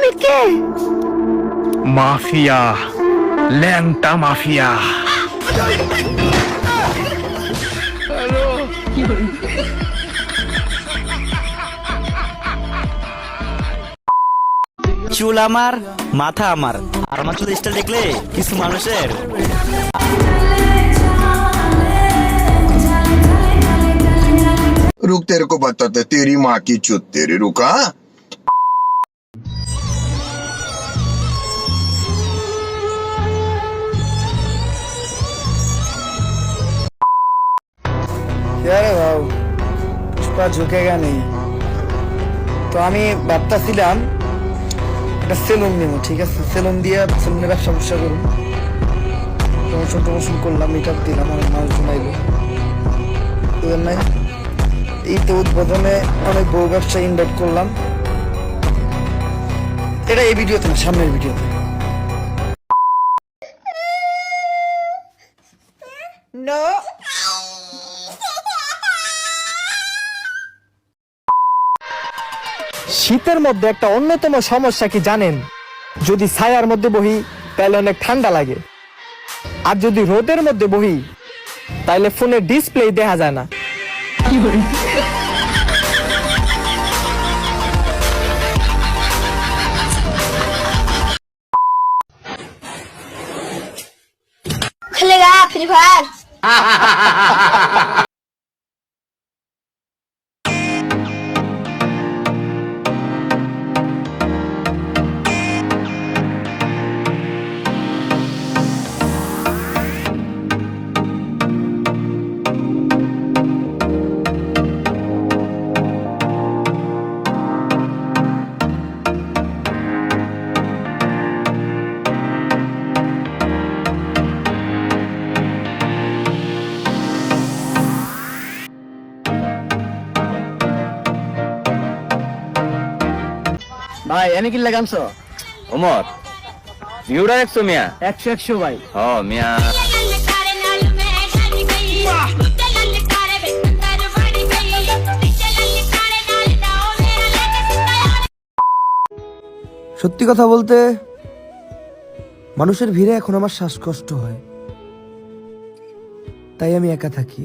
তুমি কে? মাফিয়া, ল্যাংটা মাফিয়া। চুল আমার, মাথা আমার, আর আমার চুল স্টাইল দেখলে কিছু মানুষের रुक तेरे को बताते तेरी माँ की चुत तेरी रुका। क्या रे भाव पुष्पा झुकेगा नहीं তো আমি ভাবতেছিলাম একটা সেলুন নিব, ঠিক আছে? সেলুন দিয়ে সেলুনের ব্যবসা করুন, প্রমোশন করলাম, মিটআপ দিলাম, অনেক মানুষজন আইলো। নাই এই তো উদ্বোধনে অনেক বউ ব্যবসা ইনভাইট করলাম। এটা এই ভিডিওতে না, সামনের ভিডিওতে। শীতের মধ্যে একটা অন্যতম সমস্যা কি জানেন? যদি ছায়ার মধ্যে বহি তাহলে অনেক ঠান্ডা লাগে, আর যদি রোদের মধ্যে বহি তাহলে ফোনের ডিসপ্লে দেখা যায় না। खेलेगा फ्री फायर? ভাই এনে কি লাগামছো? ওমর ভিউরা দেখছো মিয়া? 100 ভাই। হ মিয়া, সত্যি কথা বলতে মানুষের ভিড়ে এখন আমার শ্বাসকষ্ট হয়, তাই আমি একা থাকি।